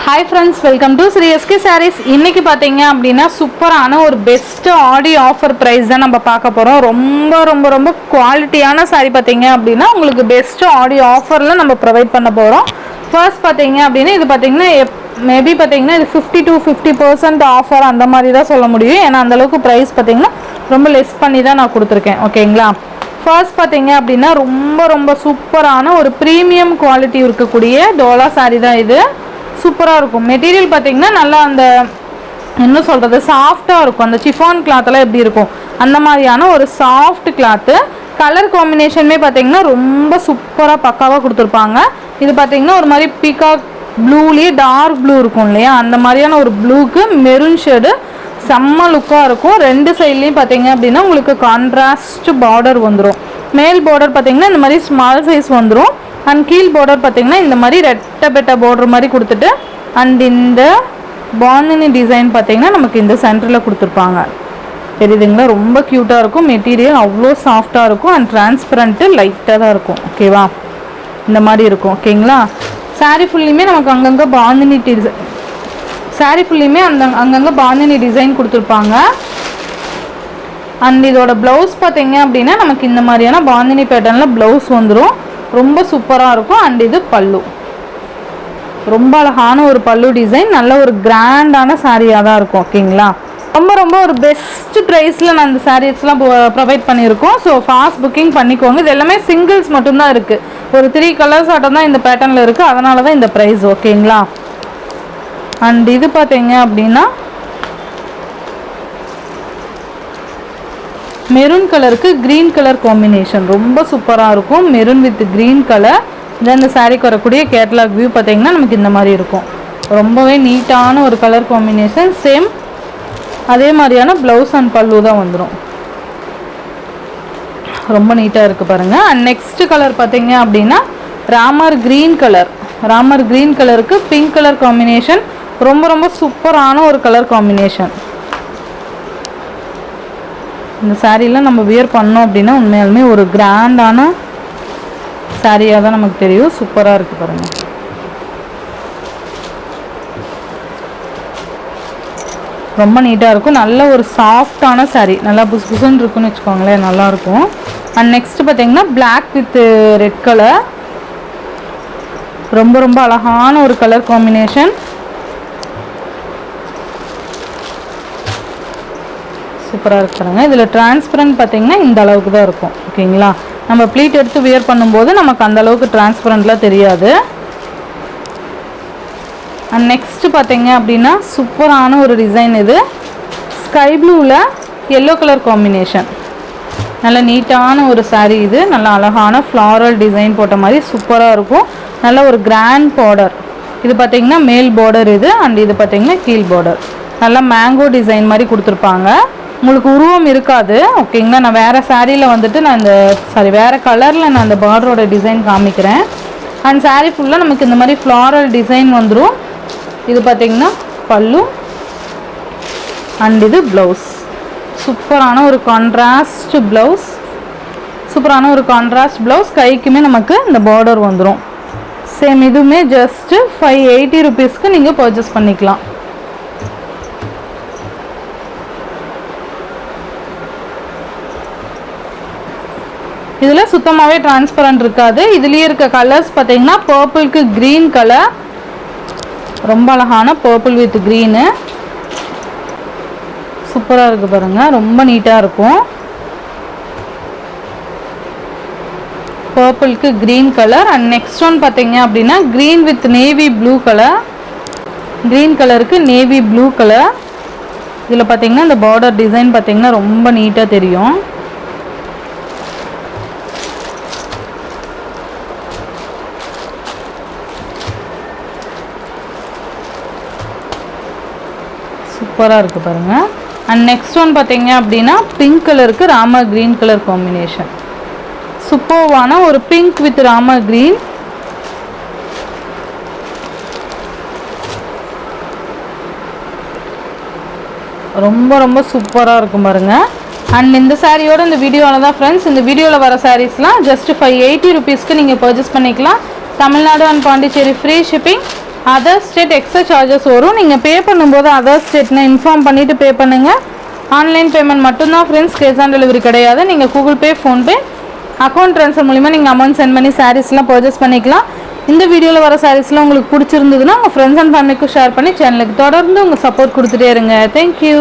Hi friends, welcome to Sri SK Sarees. இன்னைக்கு பாத்தீங்க அப்படினா சூப்பரான ஒரு பெஸ்ட் ஆடி ஆஃபர் பிரைஸ் தான் நம்ம பார்க்க போறோம். ரொம்ப குவாலிட்டியான saree பாத்தீங்க அப்படினா உங்களுக்கு பெஸ்ட் ஆடி ஆஃபர்ல நம்ம ப்ரொவைட் பண்ண போறோம். ஃபர்ஸ்ட் பாத்தீங்க அப்படினா இது பாத்தீங்கன்னா மேபி பாத்தீங்கன்னா இது 50 to 50% ஆஃபர் அந்த மாதிரி தான் சொல்ல முடியும். ஏன்னா அந்த அளவுக்கு பிரைஸ் பாத்தீங்கன்னா ரொம்ப லெஸ் பண்ணி தான் நான் கொடுத்துருக்கேன். ஓகேங்களா? ஃபர்ஸ்ட் பாத்தீங்க அப்படினா ரொம்ப சூப்பரான ஒரு பிரீமியம் குவாலிட்டி இருக்கக்கூடிய டோலா saree தான் இது. சூப்பராக இருக்கும். மெட்டீரியல் பார்த்தீங்கன்னா நல்லா அந்த என்ன சொல்கிறது சாஃப்டாக இருக்கும். அந்த சிஃபான் கிளாத்தெல்லாம் எப்படி இருக்கும் அந்த மாதிரியான ஒரு சாஃப்ட் கிளாத்து. கலர் காம்பினேஷனுமே பார்த்தீங்கன்னா ரொம்ப சூப்பராக பக்காவாக கொடுத்துருப்பாங்க. இது பார்த்தீங்கன்னா ஒரு மாதிரி பீகாக் ப்ளூலேயே டார்க் ப்ளூ இருக்கும் இல்லையா, அந்த மாதிரியான ஒரு ப்ளூக்கு மெரூன் ஷேடு செம்ம லுக்காக இருக்கும். ரெண்டு சைட்லேயும் பார்த்தீங்க அப்படின்னா உங்களுக்கு கான்ட்ராஸ்ட் பார்டர் வந்துடும். மேல் பார்டர் பார்த்தீங்கன்னா இந்த மாதிரி ஸ்மால் சைஸ் வந்துடும். அண்ட் கீழ் பார்டர் பார்த்தீங்கன்னா இந்த மாதிரி ரெட்டை பெட்ட பார்டர் மாதிரி கொடுத்துட்டு அண்ட் இந்த பாந்தினி டிசைன் பார்த்தீங்கன்னா நமக்கு இந்த சென்டரில் கொடுத்துருப்பாங்க. தெரியுதுங்களா? ரொம்ப க்யூட்டாக இருக்கும். மெட்டீரியல் அவ்வளோ சாஃப்டாக இருக்கும். அண்ட் டிரான்ஸ்பரண்ட்டு லைட்டாக தான் இருக்கும். ஓகேவா? இந்த மாதிரி இருக்கும். ஓகேங்களா? சாரீ ஃபுல்லையுமே நமக்கு அங்கங்கே பாந்தினி டிசைன் சாரீ ஃபுல்லையுமே அங்கங்கே பாந்தினி டிசைன் கொடுத்துருப்பாங்க. அண்ட் இதோட ப்ளவுஸ் பார்த்தீங்க அப்படின்னா நமக்கு இந்த மாதிரியான பாந்தினி பேட்டர்னில் ப்ளவுஸ் வந்துடும். ரொம்ப சூப்பராக இருக்கும். அண்ட் இது பல்லு, ரொம்ப அழகான ஒரு பல்லு டிசைன், நல்ல ஒரு கிராண்டான சாரியாக தான் இருக்கும். ஓகேங்களா? ரொம்ப ஒரு பெஸ்ட் ப்ரைஸில் நான் இந்த சாரீஸ்லாம் ப்ரொவைட் பண்ணியிருக்கோம். ஸோ ஃபாஸ்ட் புக்கிங் பண்ணிக்கோங்க. இது எல்லாமே சிங்கிள்ஸ் மட்டும்தான் இருக்குது. ஒரு 3 கலர்ஸ் ஆட்டம் தான் இந்த பேட்டர்னில் இருக்குது. அதனால தான் இந்த ப்ரைஸ். ஓகேங்களா? அண்ட் இது பார்த்தீங்க அப்படின்னா மெரூன் கலருக்கு க்ரீன் கலர் காம்பினேஷன் ரொம்ப சூப்பராக இருக்கும். Maroon with green colour. Then இந்த சாரீக்கு வரக்கூடிய கேட்லாக் வியூ பார்த்தீங்கன்னா நமக்கு இந்த மாதிரி இருக்கும். ரொம்பவே நீட்டான ஒரு கலர் காம்பினேஷன். சேம் அதே மாதிரியான ப்ளவுஸ் அண்ட் பல்லு தான் வந்துடும். ரொம்ப நீட்டாக இருக்குது பாருங்கள். அண்ட் நெக்ஸ்ட் கலர் பார்த்தீங்க அப்படின்னா Ramar green colour. Ramar green கலருக்கு பிங்க் கலர் காம்பினேஷன். ரொம்ப சூப்பரான ஒரு கலர் காம்பினேஷன். இந்த சாரீலாம் நம்ம வியர் பண்ணோம் அப்படின்னா உண்மையாலுமே ஒரு கிராண்டான சாரியாக தான் நமக்கு தெரியும். சூப்பராக இருக்குது பாருங்கள். ரொம்ப நீட்டாக இருக்கும். நல்ல ஒரு சாஃப்டான சாரீ, நல்லா புசுன்னு இருக்குன்னு வச்சுக்கோங்களேன், நல்லாயிருக்கும். அண்ட் நெக்ஸ்ட் பார்த்தீங்கன்னா பிளாக் வித் ரெட் கலர். ரொம்ப அழகான ஒரு கலர் காம்பினேஷன். சூப்பராக இருக்கிறாங்க. இதில் டிரான்ஸ்பரண்ட் பார்த்தீங்கன்னா இந்த அளவுக்கு தான் இருக்கும். ஓகேங்களா? நம்ம ப்ளீட் எடுத்து வியர் பண்ணும்போது நமக்கு அந்த அளவுக்கு டிரான்ஸ்பரண்ட்லாம் தெரியாது. அண்ட் நெக்ஸ்ட்டு பார்த்தீங்க அப்படின்னா சூப்பரான ஒரு டிசைன். இது ஸ்கை ப்ளூவில் எல்லோ கலர் காம்பினேஷன். நல்ல நீட்டான ஒரு சாரீ. இது நல்ல அழகான ஃப்ளாரல் டிசைன் போட்ட மாதிரி சூப்பராக இருக்கும். நல்ல ஒரு கிராண்ட் பார்டர். இது பார்த்தீங்கன்னா மேல் பார்டர் இது. அண்ட் இது பார்த்தீங்கன்னா கீழ் பார்டர். நல்லா மேங்கோ டிசைன் மாதிரி கொடுத்துருப்பாங்க. உங்களுக்கு உருவம் இருக்காது. ஓகேங்களா? நான் வேறு சாரியில் வந்துட்டு நான் வேறு கலரில் நான் அந்த பார்டரோட டிசைன் காமிக்கிறேன். அண்ட் சாரீ ஃபுல்லாக நமக்கு இந்த மாதிரி ஃப்ளாரல் டிசைன் வந்துடும். இது பார்த்திங்கன்னா பல்லு அண்ட் இது ப்ளவுஸ். சூப்பரான ஒரு கான்ட்ராஸ்ட் ப்ளவுஸ். சூப்பரான ஒரு கான்ட்ராஸ்ட் ப்ளவுஸ். கைக்குமே நமக்கு இந்த பார்டர் வந்துடும். சேம் இதுவுமே ஜஸ்ட்டு 580 ருபீஸ்க்கு நீங்கள் பர்ச்சேஸ் பண்ணிக்கலாம். இதில் சுத்தமாகவே டிரான்ஸ்பரண்ட் இருக்காது. இதுலேயே இருக்க கலர்ஸ் பார்த்தீங்கன்னா பர்பிளுக்கு க்ரீன் கலர். ரொம்ப அழகான பர்பிள் வித் க்ரீனு. சூப்பராக இருக்குது பாருங்கள். ரொம்ப நீட்டாக இருக்கும். பர்பிளுக்கு green colour. And next one பார்த்தீங்க அப்படின்னா green with navy blue colour. Green கலருக்கு நேவி ப்ளூ கலர். இதில் பார்த்தீங்கன்னா இந்த பார்டர் டிசைன் பார்த்தீங்கன்னா ரொம்ப நீட்டாக தெரியும். சூப்பராக இருக்குது பாருங்கள். அண்ட் நெக்ஸ்ட் ஒன் பார்த்தீங்க அப்படின்னா பிங்க் கலருக்கு ராமர் க்ரீன் கலர் காம்பினேஷன். சூப்பர்வான ஒரு பிங்க் வித் ராமர் க்ரீன். ரொம்ப சூப்பராக இருக்கும் பாருங்கள். அண்ட் இந்த சாரியோட இந்த வீடியோவில் தான் ஃப்ரெண்ட்ஸ், இந்த வீடியோவில் வர சாரீஸ்லாம் ஜஸ்ட் 580 ருபீஸ்க்கு நீங்கள் பர்ச்சேஸ் பண்ணிக்கலாம். Tamil Nadu and Pondicherry free shipping. Other state extra charges வரும். நீங்கள் பே பண்ணும்போது அதர் ஸ்டேட்னு இன்ஃபார்ம் பண்ணிவிட்டு பே பண்ணுங்கள். ஆன்லைன் பேமெண்ட் மட்டும்தான் ஃப்ரெண்ட்ஸ், கேஷ் ஆன் டெலிவரி கிடையாது. நீங்கள் Google Pay, PhonePe, account transfer மூலிமா நீங்கள் அமௌண்ட் சென்ட் பண்ணி சாரீஸ்லாம் பர்ச்சேஸ் பண்ணிக்கலாம். இந்த வீடியோவில் வர சாரீஸ்லாம் உங்களுக்கு பிடிச்சிருந்ததுன்னா உங்கள் ஃப்ரெண்ட்ஸ் அண்ட் ஃபேமிலிக்கும் ஷேர் பண்ணி சேனலுக்கு தொடர்ந்து உங்கள் சப்போர்ட் கொடுத்துட்டே இருங்க. தேங்க்யூ.